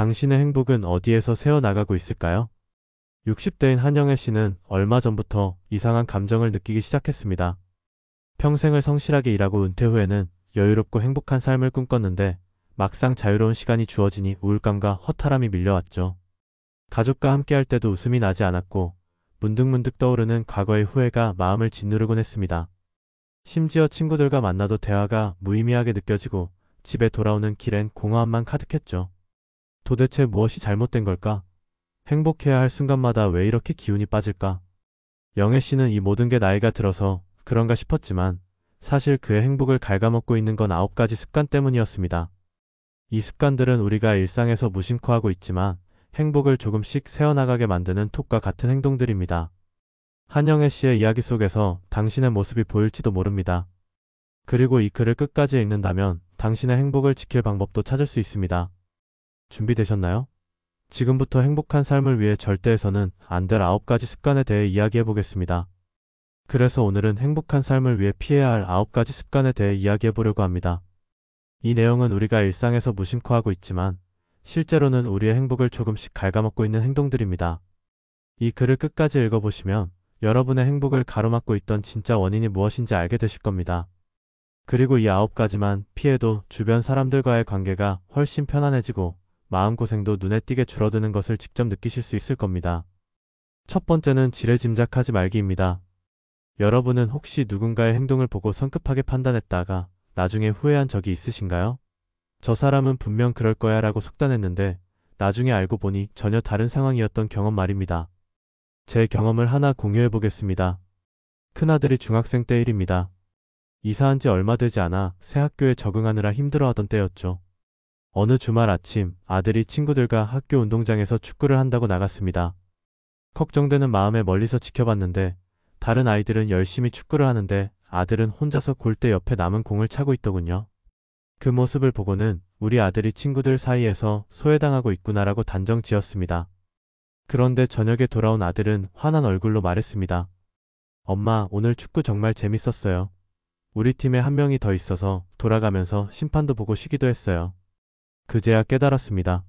당신의 행복은 어디에서 새어나가고 있을까요? 60대인 한영애 씨는 얼마 전부터 이상한 감정을 느끼기 시작했습니다. 평생을 성실하게 일하고 은퇴 후에는 여유롭고 행복한 삶을 꿈꿨는데 막상 자유로운 시간이 주어지니 우울감과 허탈함이 밀려왔죠. 가족과 함께할 때도 웃음이 나지 않았고 문득문득 떠오르는 과거의 후회가 마음을 짓누르곤 했습니다. 심지어 친구들과 만나도 대화가 무의미하게 느껴지고 집에 돌아오는 길엔 공허함만 가득했죠. 도대체 무엇이 잘못된 걸까? 행복해야 할 순간마다 왜 이렇게 기운이 빠질까? 영애 씨는 이 모든 게 나이가 들어서 그런가 싶었지만 사실 그의 행복을 갉아먹고 있는 건 9가지 습관 때문이었습니다. 이 습관들은 우리가 일상에서 무심코 하고 있지만 행복을 조금씩 새어나가게 만드는 톡과 같은 행동들입니다. 한영애 씨의 이야기 속에서 당신의 모습이 보일지도 모릅니다. 그리고 이 글을 끝까지 읽는다면 당신의 행복을 지킬 방법도 찾을 수 있습니다. 준비되셨나요? 지금부터 행복한 삶을 위해 절대 해서는 안 될 9가지 습관에 대해 이야기해 보겠습니다. 그래서 오늘은 행복한 삶을 위해 피해야 할 9가지 습관에 대해 이야기해 보려고 합니다. 이 내용은 우리가 일상에서 무심코 하고 있지만 실제로는 우리의 행복을 조금씩 갉아먹고 있는 행동들입니다. 이 글을 끝까지 읽어보시면 여러분의 행복을 가로막고 있던 진짜 원인이 무엇인지 알게 되실 겁니다. 그리고 이 9가지만 피해도 주변 사람들과의 관계가 훨씬 편안해지고 마음고생도 눈에 띄게 줄어드는 것을 직접 느끼실 수 있을 겁니다. 첫 번째는 지레짐작하지 말기입니다. 여러분은 혹시 누군가의 행동을 보고 성급하게 판단했다가 나중에 후회한 적이 있으신가요? 저 사람은 분명 그럴 거야 라고 속단했는데 나중에 알고 보니 전혀 다른 상황이었던 경험 말입니다. 제 경험을 하나 공유해 보겠습니다. 큰아들이 중학생 때 일입니다. 이사한 지 얼마 되지 않아 새 학교에 적응하느라 힘들어하던 때였죠. 어느 주말 아침 아들이 친구들과 학교 운동장에서 축구를 한다고 나갔습니다. 걱정되는 마음에 멀리서 지켜봤는데 다른 아이들은 열심히 축구를 하는데 아들은 혼자서 골대 옆에 남은 공을 차고 있더군요. 그 모습을 보고는 우리 아들이 친구들 사이에서 소외당하고 있구나라고 단정 지었습니다. 그런데 저녁에 돌아온 아들은 화난 얼굴로 말했습니다. 엄마, 오늘 축구 정말 재밌었어요. 우리 팀에 한 명이 더 있어서 돌아가면서 심판도 보고 쉬기도 했어요. 그제야 깨달았습니다.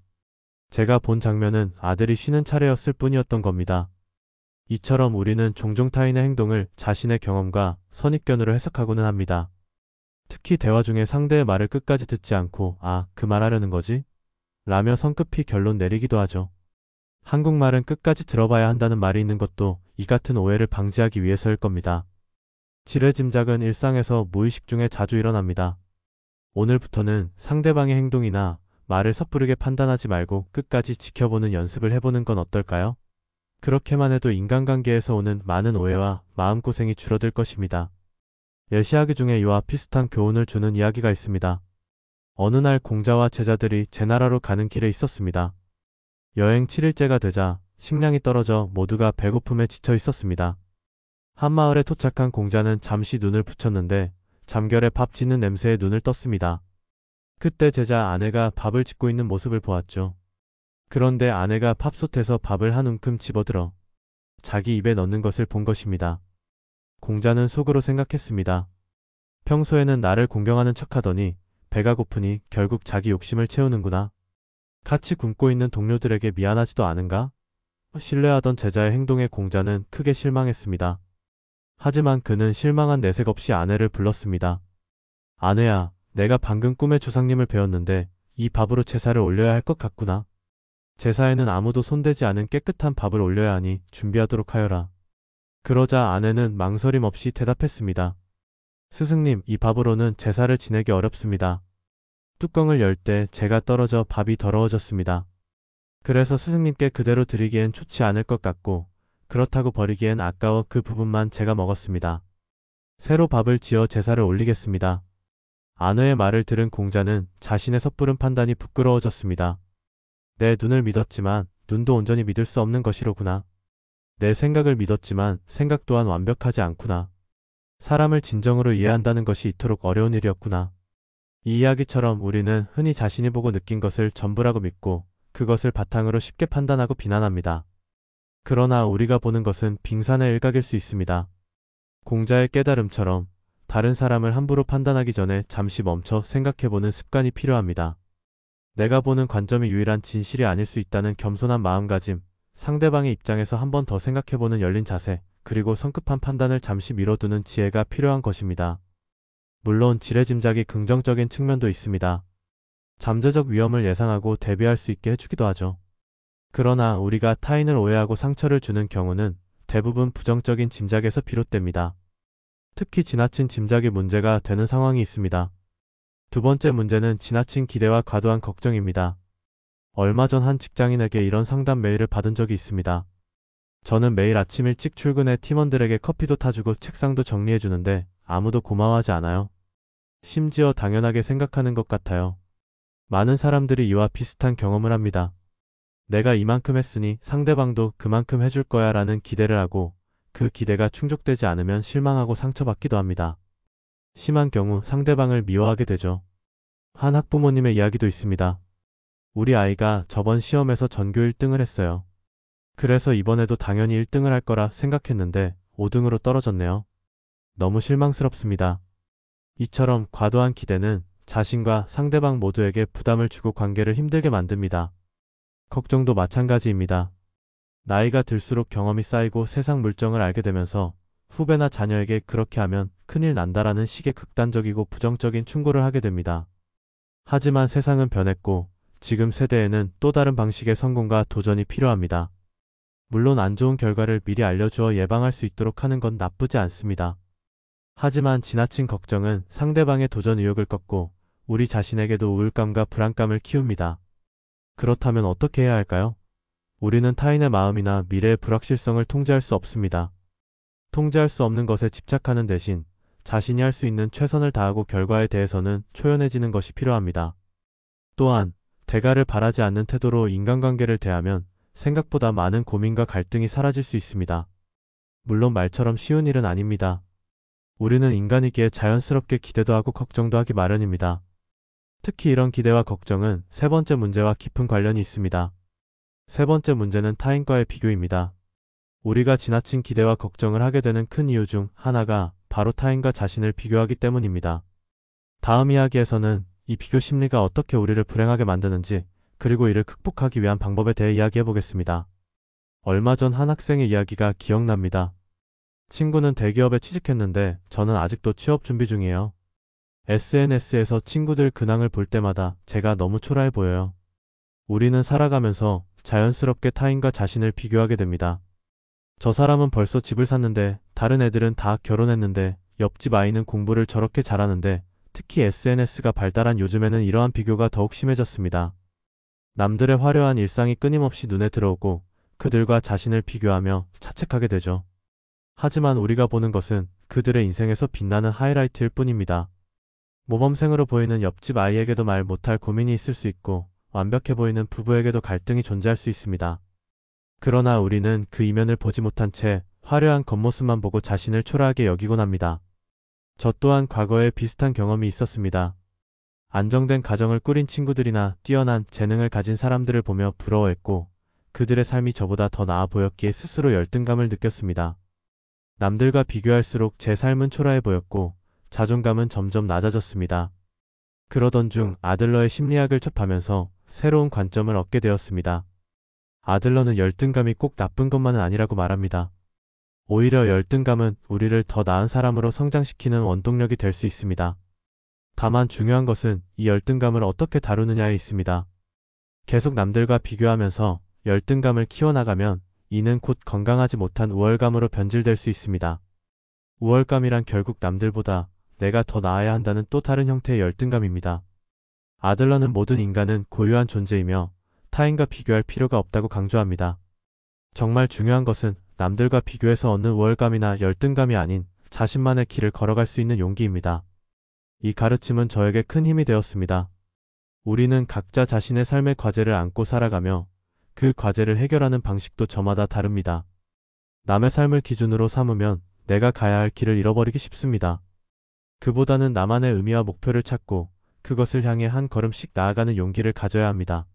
제가 본 장면은 아들이 쉬는 차례였을 뿐이었던 겁니다. 이처럼 우리는 종종 타인의 행동을 자신의 경험과 선입견으로 해석하고는 합니다. 특히 대화 중에 상대의 말을 끝까지 듣지 않고 그 말하려는 거지? 라며 성급히 결론 내리기도 하죠. 한국말은 끝까지 들어봐야 한다는 말이 있는 것도 이 같은 오해를 방지하기 위해서일 겁니다. 지레짐작은 일상에서 무의식 중에 자주 일어납니다. 오늘부터는 상대방의 행동이나 말을 섣부르게 판단하지 말고 끝까지 지켜보는 연습을 해보는 건 어떨까요? 그렇게만 해도 인간관계에서 오는 많은 오해와 마음고생이 줄어들 것입니다. 예시하기 중에 이와 비슷한 교훈을 주는 이야기가 있습니다. 어느 날 공자와 제자들이 제나라로 가는 길에 있었습니다. 여행 7일째가 되자 식량이 떨어져 모두가 배고픔에 지쳐 있었습니다. 한 마을에 도착한 공자는 잠시 눈을 붙였는데 잠결에 밥 짓는 냄새에 눈을 떴습니다. 그때 제자 아내가 밥을 짓고 있는 모습을 보았죠. 그런데 아내가 밥솥에서 밥을 한 움큼 집어들어 자기 입에 넣는 것을 본 것입니다. 공자는 속으로 생각했습니다. 평소에는 나를 공경하는 척하더니 배가 고프니 결국 자기 욕심을 채우는구나. 같이 굶고 있는 동료들에게 미안하지도 않은가? 신뢰하던 제자의 행동에 공자는 크게 실망했습니다. 하지만 그는 실망한 내색 없이 아내를 불렀습니다. 아내야, 내가 방금 꿈에 조상님을 배웠는데 이 밥으로 제사를 올려야 할 것 같구나. 제사에는 아무도 손대지 않은 깨끗한 밥을 올려야 하니 준비하도록 하여라. 그러자 아내는 망설임 없이 대답했습니다. 스승님, 이 밥으로는 제사를 지내기 어렵습니다. 뚜껑을 열 때 재가 떨어져 밥이 더러워졌습니다. 그래서 스승님께 그대로 드리기엔 좋지 않을 것 같고 그렇다고 버리기엔 아까워 그 부분만 제가 먹었습니다. 새로 밥을 지어 제사를 올리겠습니다. 아내의 말을 들은 공자는 자신의 섣부른 판단이 부끄러워졌습니다. 내 눈을 믿었지만 눈도 온전히 믿을 수 없는 것이로구나. 내 생각을 믿었지만 생각 또한 완벽하지 않구나. 사람을 진정으로 이해한다는 것이 이토록 어려운 일이었구나. 이 이야기처럼 우리는 흔히 자신이 보고 느낀 것을 전부라고 믿고 그것을 바탕으로 쉽게 판단하고 비난합니다. 그러나 우리가 보는 것은 빙산의 일각일 수 있습니다. 공자의 깨달음처럼 다른 사람을 함부로 판단하기 전에 잠시 멈춰 생각해보는 습관이 필요합니다. 내가 보는 관점이 유일한 진실이 아닐 수 있다는 겸손한 마음가짐, 상대방의 입장에서 한 번 더 생각해보는 열린 자세, 그리고 성급한 판단을 잠시 미뤄두는 지혜가 필요한 것입니다. 물론 지레짐작이 긍정적인 측면도 있습니다. 잠재적 위험을 예상하고 대비할 수 있게 해주기도 하죠. 그러나 우리가 타인을 오해하고 상처를 주는 경우는 대부분 부정적인 짐작에서 비롯됩니다. 특히 지나친 짐작이 문제가 되는 상황이 있습니다. 두 번째 문제는 지나친 기대와 과도한 걱정입니다. 얼마 전 한 직장인에게 이런 상담 메일을 받은 적이 있습니다. 저는 매일 아침 일찍 출근해 팀원들에게 커피도 타주고 책상도 정리해주는데 아무도 고마워하지 않아요. 심지어 당연하게 생각하는 것 같아요. 많은 사람들이 이와 비슷한 경험을 합니다. 내가 이만큼 했으니 상대방도 그만큼 해줄 거야 라는 기대를 하고 그 기대가 충족되지 않으면 실망하고 상처받기도 합니다. 심한 경우 상대방을 미워하게 되죠. 한 학부모님의 이야기도 있습니다. 우리 아이가 저번 시험에서 전교 1등을 했어요. 그래서 이번에도 당연히 1등을 할 거라 생각했는데 5등으로 떨어졌네요. 너무 실망스럽습니다. 이처럼 과도한 기대는 자신과 상대방 모두에게 부담을 주고 관계를 힘들게 만듭니다. 걱정도 마찬가지입니다. 나이가 들수록 경험이 쌓이고 세상 물정을 알게 되면서 후배나 자녀에게 그렇게 하면 큰일 난다라는 식의 극단적이고 부정적인 충고를 하게 됩니다. 하지만 세상은 변했고 지금 세대에는 또 다른 방식의 성공과 도전이 필요합니다. 물론 안 좋은 결과를 미리 알려주어 예방할 수 있도록 하는 건 나쁘지 않습니다. 하지만 지나친 걱정은 상대방의 도전 의욕을 꺾고 우리 자신에게도 우울감과 불안감을 키웁니다. 그렇다면 어떻게 해야 할까요? 우리는 타인의 마음이나 미래의 불확실성을 통제할 수 없습니다. 통제할 수 없는 것에 집착하는 대신 자신이 할 수 있는 최선을 다하고 결과에 대해서는 초연해지는 것이 필요합니다. 또한 대가를 바라지 않는 태도로 인간관계를 대하면 생각보다 많은 고민과 갈등이 사라질 수 있습니다. 물론 말처럼 쉬운 일은 아닙니다. 우리는 인간이기에 자연스럽게 기대도 하고 걱정도 하기 마련입니다. 특히 이런 기대와 걱정은 세 번째 문제와 깊은 관련이 있습니다. 세 번째 문제는 타인과의 비교입니다. 우리가 지나친 기대와 걱정을 하게 되는 큰 이유 중 하나가 바로 타인과 자신을 비교하기 때문입니다. 다음 이야기에서는 이 비교 심리가 어떻게 우리를 불행하게 만드는지, 그리고 이를 극복하기 위한 방법에 대해 이야기해 보겠습니다. 얼마 전 한 학생의 이야기가 기억납니다. 친구는 대기업에 취직했는데 저는 아직도 취업 준비 중이에요. SNS에서 친구들 근황을 볼 때마다 제가 너무 초라해 보여요. 우리는 살아가면서 자연스럽게 타인과 자신을 비교하게 됩니다. 저 사람은 벌써 집을 샀는데 다른 애들은 다 결혼했는데 옆집 아이는 공부를 저렇게 잘하는데, 특히 SNS가 발달한 요즘에는 이러한 비교가 더욱 심해졌습니다. 남들의 화려한 일상이 끊임없이 눈에 들어오고 그들과 자신을 비교하며 자책하게 되죠. 하지만 우리가 보는 것은 그들의 인생에서 빛나는 하이라이트일 뿐입니다. 모범생으로 보이는 옆집 아이에게도 말 못할 고민이 있을 수 있고 완벽해 보이는 부부에게도 갈등이 존재할 수 있습니다. 그러나 우리는 그 이면을 보지 못한 채 화려한 겉모습만 보고 자신을 초라하게 여기곤 합니다. 저 또한 과거에 비슷한 경험이 있었습니다. 안정된 가정을 꾸린 친구들이나 뛰어난 재능을 가진 사람들을 보며 부러워했고 그들의 삶이 저보다 더 나아 보였기에 스스로 열등감을 느꼈습니다. 남들과 비교할수록 제 삶은 초라해 보였고 자존감은 점점 낮아졌습니다. 그러던 중 아들러의 심리학을 접하면서 새로운 관점을 얻게 되었습니다. 아들러는 열등감이 꼭 나쁜 것만은 아니라고 말합니다. 오히려 열등감은 우리를 더 나은 사람으로 성장시키는 원동력이 될 수 있습니다. 다만 중요한 것은 이 열등감을 어떻게 다루느냐에 있습니다. 계속 남들과 비교하면서 열등감을 키워나가면 이는 곧 건강하지 못한 우월감으로 변질될 수 있습니다. 우월감이란 결국 남들보다 내가 더 나아야 한다는 또 다른 형태의 열등감입니다. 아들러는 모든 인간은 고유한 존재이며 타인과 비교할 필요가 없다고 강조합니다. 정말 중요한 것은 남들과 비교해서 얻는 우월감이나 열등감이 아닌 자신만의 길을 걸어갈 수 있는 용기입니다. 이 가르침은 저에게 큰 힘이 되었습니다. 우리는 각자 자신의 삶의 과제를 안고 살아가며 그 과제를 해결하는 방식도 저마다 다릅니다. 남의 삶을 기준으로 삼으면 내가 가야 할 길을 잃어버리기 쉽습니다. 그보다는 나만의 의미와 목표를 찾고 그것을 향해 한 걸음씩 나아가는 용기를 가져야 합니다.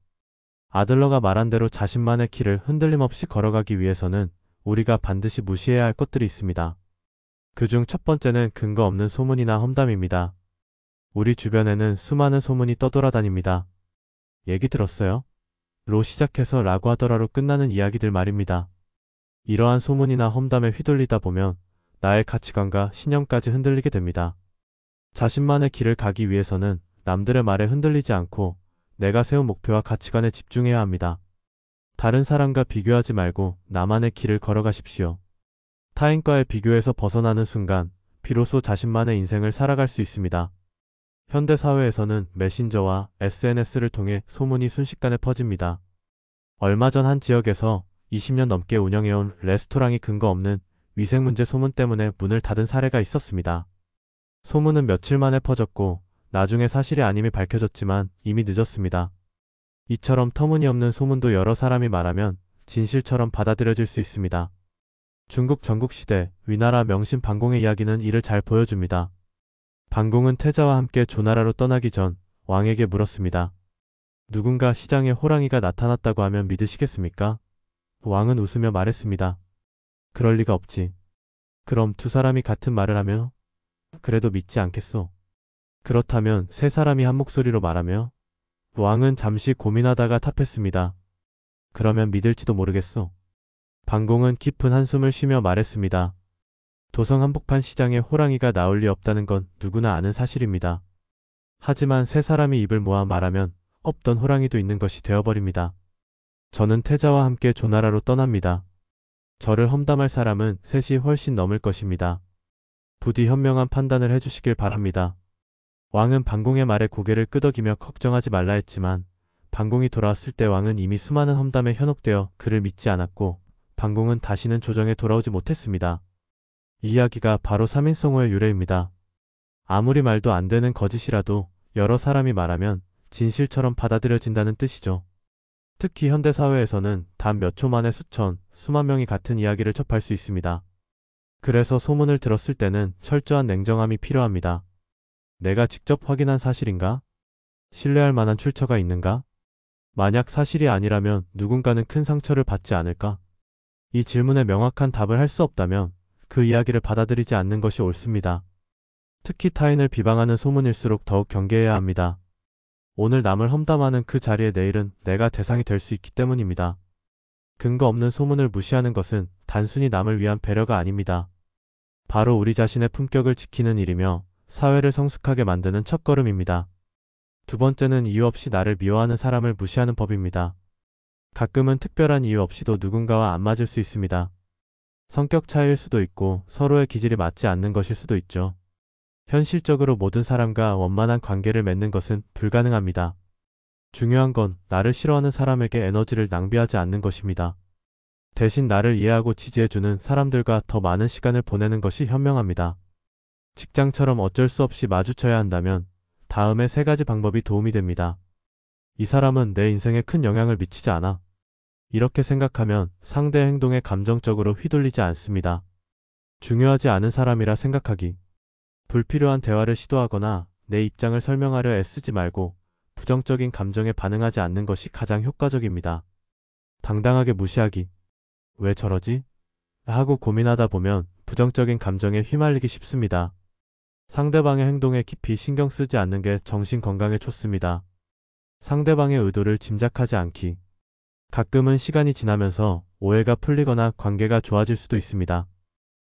아들러가 말한 대로 자신만의 길을 흔들림 없이 걸어가기 위해서는 우리가 반드시 무시해야 할 것들이 있습니다. 그중 첫 번째는 근거 없는 소문이나 험담입니다. 우리 주변에는 수많은 소문이 떠돌아다닙니다. 얘기 들었어요? 로 시작해서 라고 하더라로 끝나는 이야기들 말입니다. 이러한 소문이나 험담에 휘둘리다 보면 나의 가치관과 신념까지 흔들리게 됩니다. 자신만의 길을 가기 위해서는 남들의 말에 흔들리지 않고 내가 세운 목표와 가치관에 집중해야 합니다. 다른 사람과 비교하지 말고 나만의 길을 걸어가십시오. 타인과의 비교에서 벗어나는 순간 비로소 자신만의 인생을 살아갈 수 있습니다. 현대 사회에서는 메신저와 SNS를 통해 소문이 순식간에 퍼집니다. 얼마 전 한 지역에서 20년 넘게 운영해온 레스토랑이 근거 없는 위생문제 소문 때문에 문을 닫은 사례가 있었습니다. 소문은 며칠 만에 퍼졌고 나중에 사실이 아님이 밝혀졌지만 이미 늦었습니다. 이처럼 터무니없는 소문도 여러 사람이 말하면 진실처럼 받아들여질 수 있습니다. 중국 전국시대 위나라 명신 방공의 이야기는 이를 잘 보여줍니다. 방공은 태자와 함께 조나라로 떠나기 전 왕에게 물었습니다. 누군가 시장에 호랑이가 나타났다고 하면 믿으시겠습니까? 왕은 웃으며 말했습니다. 그럴 리가 없지. 그럼 두 사람이 같은 말을 하며? 그래도 믿지 않겠소. 그렇다면 세 사람이 한 목소리로 말하며? 왕은 잠시 고민하다가 답했습니다. 그러면 믿을지도 모르겠소. 방공은 깊은 한숨을 쉬며 말했습니다. 도성 한복판 시장에 호랑이가 나올 리 없다는 건 누구나 아는 사실입니다. 하지만 세 사람이 입을 모아 말하면 없던 호랑이도 있는 것이 되어버립니다. 저는 태자와 함께 조나라로 떠납니다. 저를 험담할 사람은 셋이 훨씬 넘을 것입니다. 부디 현명한 판단을 해주시길 바랍니다. 왕은 방공의 말에 고개를 끄덕이며 걱정하지 말라 했지만 방공이 돌아왔을 때 왕은 이미 수많은 험담에 현혹되어 그를 믿지 않았고 방공은 다시는 조정에 돌아오지 못했습니다. 이 이야기가 바로 3인성호의 유래입니다. 아무리 말도 안 되는 거짓이라도 여러 사람이 말하면 진실처럼 받아들여진다는 뜻이죠. 특히 현대사회에서는 단 몇 초 만에 수천, 수만 명이 같은 이야기를 접할 수 있습니다. 그래서 소문을 들었을 때는 철저한 냉정함이 필요합니다. 내가 직접 확인한 사실인가? 신뢰할 만한 출처가 있는가? 만약 사실이 아니라면 누군가는 큰 상처를 받지 않을까? 이 질문에 명확한 답을 할 수 없다면 그 이야기를 받아들이지 않는 것이 옳습니다. 특히 타인을 비방하는 소문일수록 더욱 경계해야 합니다. 오늘 남을 험담하는 그 자리에 내일은 내가 대상이 될 수 있기 때문입니다. 근거 없는 소문을 무시하는 것은 단순히 남을 위한 배려가 아닙니다. 바로 우리 자신의 품격을 지키는 일이며 사회를 성숙하게 만드는 첫걸음입니다. 두 번째는 이유 없이 나를 미워하는 사람을 무시하는 법입니다. 가끔은 특별한 이유 없이도 누군가와 안 맞을 수 있습니다. 성격 차이일 수도 있고 서로의 기질이 맞지 않는 것일 수도 있죠. 현실적으로 모든 사람과 원만한 관계를 맺는 것은 불가능합니다. 중요한 건 나를 싫어하는 사람에게 에너지를 낭비하지 않는 것입니다. 대신 나를 이해하고 지지해주는 사람들과 더 많은 시간을 보내는 것이 현명합니다. 직장처럼 어쩔 수 없이 마주쳐야 한다면 다음에 세 가지 방법이 도움이 됩니다. 이 사람은 내 인생에 큰 영향을 미치지 않아. 이렇게 생각하면 상대 행동에 감정적으로 휘둘리지 않습니다. 중요하지 않은 사람이라 생각하기. 불필요한 대화를 시도하거나 내 입장을 설명하려 애쓰지 말고 부정적인 감정에 반응하지 않는 것이 가장 효과적입니다. 당당하게 무시하기. 왜 저러지? 하고 고민하다 보면 부정적인 감정에 휘말리기 쉽습니다. 상대방의 행동에 깊이 신경 쓰지 않는 게 정신 건강에 좋습니다. 상대방의 의도를 짐작하지 않기. 가끔은 시간이 지나면서 오해가 풀리거나 관계가 좋아질 수도 있습니다.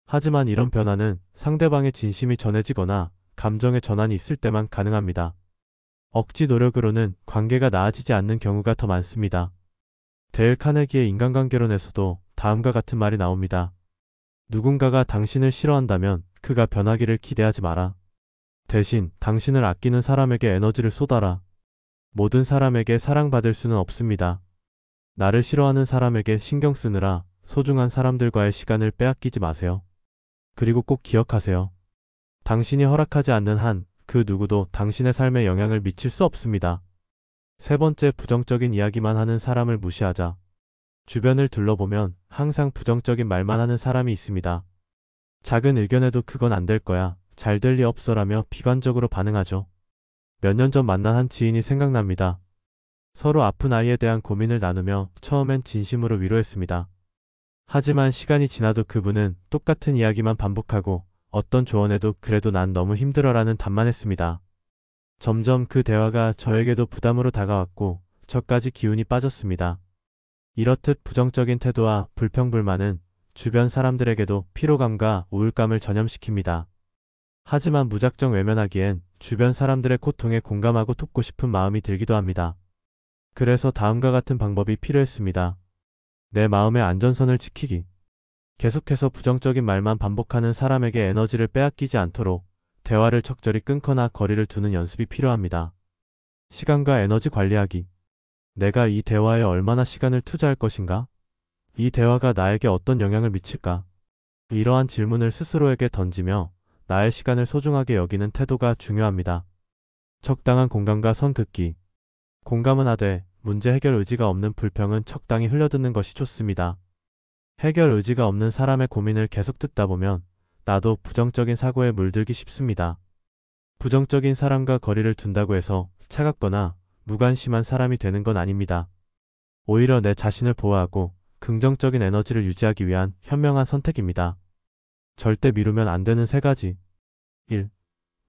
하지만 이런 변화는 상대방의 진심이 전해지거나 감정의 전환이 있을 때만 가능합니다. 억지 노력으로는 관계가 나아지지 않는 경우가 더 많습니다. 데일 카네기의 인간관계론에서도 다음과 같은 말이 나옵니다. 누군가가 당신을 싫어한다면 그가 변하기를 기대하지 마라. 대신 당신을 아끼는 사람에게 에너지를 쏟아라. 모든 사람에게 사랑받을 수는 없습니다. 나를 싫어하는 사람에게 신경 쓰느라 소중한 사람들과의 시간을 빼앗기지 마세요. 그리고 꼭 기억하세요. 당신이 허락하지 않는 한 그 누구도 당신의 삶에 영향을 미칠 수 없습니다. 세 번째, 부정적인 이야기만 하는 사람을 무시하자. 주변을 둘러보면 항상 부정적인 말만 하는 사람이 있습니다. 작은 의견에도 그건 안 될 거야, 잘 될 리 없어라며 비관적으로 반응하죠. 몇 년 전 만난 한 지인이 생각납니다. 서로 아픈 아이에 대한 고민을 나누며 처음엔 진심으로 위로했습니다. 하지만 시간이 지나도 그분은 똑같은 이야기만 반복하고 어떤 조언에도 그래도 난 너무 힘들어라는 답만 했습니다. 점점 그 대화가 저에게도 부담으로 다가왔고 저까지 기운이 빠졌습니다. 이렇듯 부정적인 태도와 불평불만은 주변 사람들에게도 피로감과 우울감을 전염시킵니다. 하지만 무작정 외면하기엔 주변 사람들의 고통에 공감하고 돕고 싶은 마음이 들기도 합니다. 그래서 다음과 같은 방법이 필요했습니다. 내 마음의 안전선을 지키기. 계속해서 부정적인 말만 반복하는 사람에게 에너지를 빼앗기지 않도록 대화를 적절히 끊거나 거리를 두는 연습이 필요합니다. 시간과 에너지 관리하기. 내가 이 대화에 얼마나 시간을 투자할 것인가? 이 대화가 나에게 어떤 영향을 미칠까? 이러한 질문을 스스로에게 던지며 나의 시간을 소중하게 여기는 태도가 중요합니다. 적당한 공감과 선 긋기. 공감은 하되 문제 해결 의지가 없는 불평은 적당히 흘려듣는 것이 좋습니다. 해결 의지가 없는 사람의 고민을 계속 듣다 보면 나도 부정적인 사고에 물들기 쉽습니다. 부정적인 사람과 거리를 둔다고 해서 차갑거나 무관심한 사람이 되는 건 아닙니다. 오히려 내 자신을 보호하고 긍정적인 에너지를 유지하기 위한 현명한 선택입니다. 절대 미루면 안 되는 3가지. 1.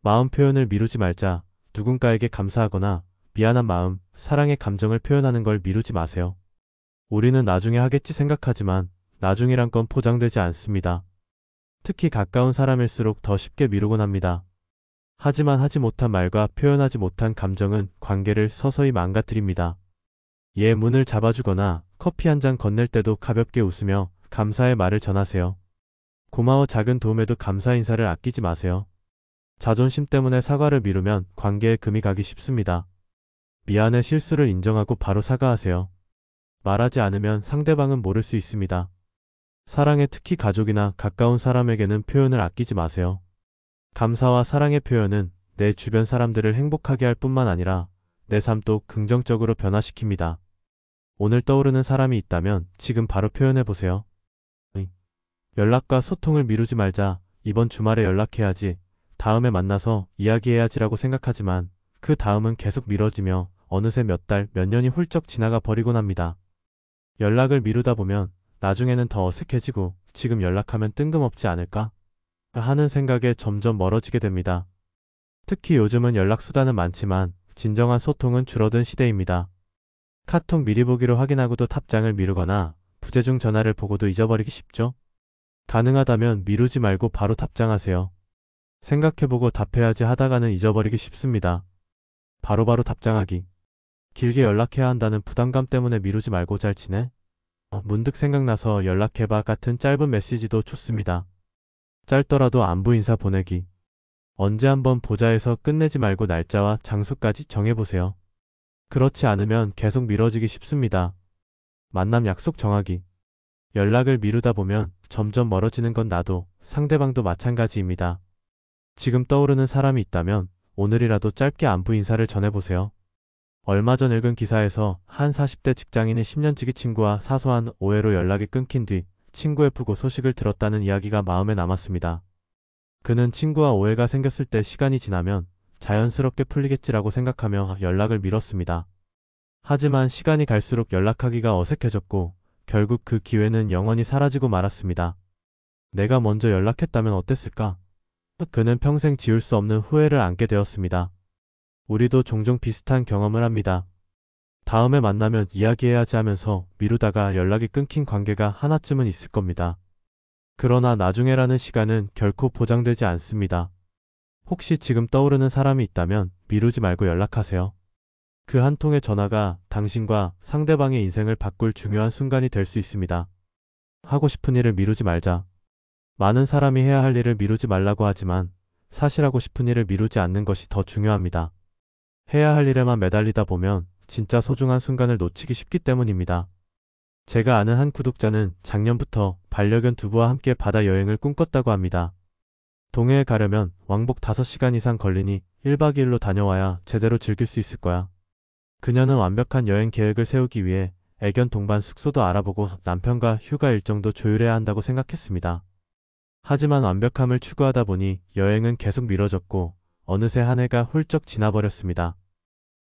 마음 표현을 미루지 말자. 누군가에게 감사하거나 미안한 마음, 사랑의 감정을 표현하는 걸 미루지 마세요. 우리는 나중에 하겠지 생각하지만 나중이란 건 포장되지 않습니다. 특히 가까운 사람일수록 더 쉽게 미루곤 합니다. 하지만 하지 못한 말과 표현하지 못한 감정은 관계를 서서히 망가뜨립니다. 얘 문을 잡아주거나 커피 한 잔 건넬 때도 가볍게 웃으며 감사의 말을 전하세요. 고마워 작은 도움에도 감사 인사를 아끼지 마세요. 자존심 때문에 사과를 미루면 관계에 금이 가기 쉽습니다. 미안해 실수를 인정하고 바로 사과하세요. 말하지 않으면 상대방은 모를 수 있습니다. 사랑에 특히 가족이나 가까운 사람에게는 표현을 아끼지 마세요. 감사와 사랑의 표현은 내 주변 사람들을 행복하게 할 뿐만 아니라 내 삶도 긍정적으로 변화시킵니다. 오늘 떠오르는 사람이 있다면 지금 바로 표현해보세요. 연락과 소통을 미루지 말자. 이번 주말에 연락해야지. 다음에 만나서 이야기해야지라고 생각하지만 그 다음은 계속 미뤄지며 어느새 몇 달, 몇 년이 훌쩍 지나가 버리곤 합니다. 연락을 미루다 보면 나중에는 더 어색해지고 지금 연락하면 뜬금없지 않을까? 하는 생각에 점점 멀어지게 됩니다. 특히 요즘은 연락수단은 많지만 진정한 소통은 줄어든 시대입니다. 카톡 미리 보기로 확인하고도 답장을 미루거나 부재중 전화를 보고도 잊어버리기 쉽죠? 가능하다면 미루지 말고 바로 답장하세요. 생각해보고 답해야지 하다가는 잊어버리기 쉽습니다. 바로바로 답장하기. 길게 연락해야 한다는 부담감 때문에 미루지 말고 잘 지내? 문득 생각나서 연락해봐 같은 짧은 메시지도 좋습니다. 짧더라도 안부 인사 보내기. 언제 한번 보자 해서 끝내지 말고 날짜와 장소까지 정해보세요. 그렇지 않으면 계속 미뤄지기 쉽습니다. 만남 약속 정하기. 연락을 미루다 보면 점점 멀어지는 건 나도 상대방도 마찬가지입니다. 지금 떠오르는 사람이 있다면 오늘이라도 짧게 안부 인사를 전해보세요. 얼마 전 읽은 기사에서 한 40대 직장인의 10년지기 친구와 사소한 오해로 연락이 끊긴 뒤 친구의 부고 소식을 들었다는 이야기가 마음에 남았습니다. 그는 친구와 오해가 생겼을 때 시간이 지나면 자연스럽게 풀리겠지라고 생각하며 연락을 미뤘습니다. 하지만 시간이 갈수록 연락하기가 어색해졌고 결국 그 기회는 영원히 사라지고 말았습니다. 내가 먼저 연락했다면 어땠을까? 그는 평생 지울 수 없는 후회를 안게 되었습니다. 우리도 종종 비슷한 경험을 합니다. 다음에 만나면 이야기해야지 하면서 미루다가 연락이 끊긴 관계가 하나쯤은 있을 겁니다. 그러나 나중에라는 시간은 결코 보장되지 않습니다. 혹시 지금 떠오르는 사람이 있다면 미루지 말고 연락하세요. 그 한 통의 전화가 당신과 상대방의 인생을 바꿀 중요한 순간이 될 수 있습니다. 하고 싶은 일을 미루지 말자. 많은 사람이 해야 할 일을 미루지 말라고 하지만 사실 하고 싶은 일을 미루지 않는 것이 더 중요합니다. 해야 할 일에만 매달리다 보면 진짜 소중한 순간을 놓치기 쉽기 때문입니다. 제가 아는 한 구독자는 작년부터 반려견 두부와 함께 바다 여행을 꿈꿨다고 합니다. 동해에 가려면 왕복 5시간 이상 걸리니 1박 2일로 다녀와야 제대로 즐길 수 있을 거야. 그녀는 완벽한 여행 계획을 세우기 위해 애견 동반 숙소도 알아보고 남편과 휴가 일정도 조율해야 한다고 생각했습니다. 하지만 완벽함을 추구하다 보니 여행은 계속 미뤄졌고 어느새 한 해가 훌쩍 지나버렸습니다.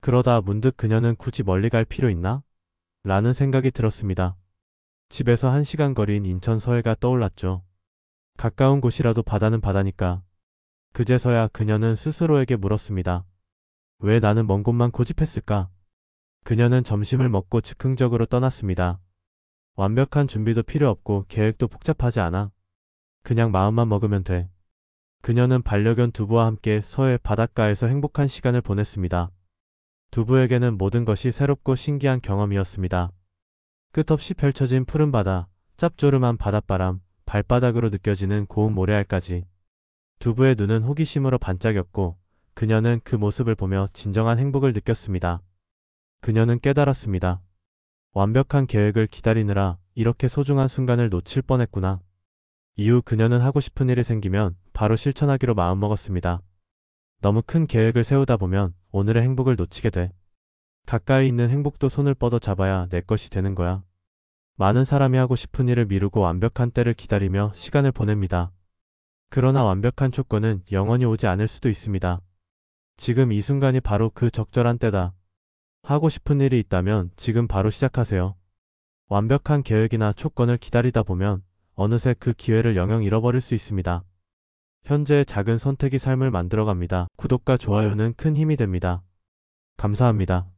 그러다 문득 그녀는 굳이 멀리 갈 필요 있나? 라는 생각이 들었습니다. 집에서 1시간 거리인 인천 서해가 떠올랐죠. 가까운 곳이라도 바다는 바다니까. 그제서야 그녀는 스스로에게 물었습니다. 왜 나는 먼 곳만 고집했을까? 그녀는 점심을 먹고 즉흥적으로 떠났습니다. 완벽한 준비도 필요 없고 계획도 복잡하지 않아. 그냥 마음만 먹으면 돼. 그녀는 반려견 두부와 함께 서해 바닷가에서 행복한 시간을 보냈습니다. 두부에게는 모든 것이 새롭고 신기한 경험이었습니다. 끝없이 펼쳐진 푸른 바다, 짭조름한 바닷바람, 발바닥으로 느껴지는 고운 모래알까지. 두부의 눈은 호기심으로 반짝였고 그녀는 그 모습을 보며 진정한 행복을 느꼈습니다. 그녀는 깨달았습니다. 완벽한 계획을 기다리느라 이렇게 소중한 순간을 놓칠 뻔했구나. 이후 그녀는 하고 싶은 일이 생기면 바로 실천하기로 마음먹었습니다. 너무 큰 계획을 세우다 보면 오늘의 행복을 놓치게 돼. 가까이 있는 행복도 손을 뻗어 잡아야 내 것이 되는 거야. 많은 사람이 하고 싶은 일을 미루고 완벽한 때를 기다리며 시간을 보냅니다. 그러나 완벽한 조건은 영원히 오지 않을 수도 있습니다. 지금 이 순간이 바로 그 적절한 때다. 하고 싶은 일이 있다면 지금 바로 시작하세요. 완벽한 계획이나 조건을 기다리다 보면 어느새 그 기회를 영영 잃어버릴 수 있습니다. 현재의 작은 선택이 삶을 만들어갑니다. 구독과 좋아요는 큰 힘이 됩니다. 감사합니다.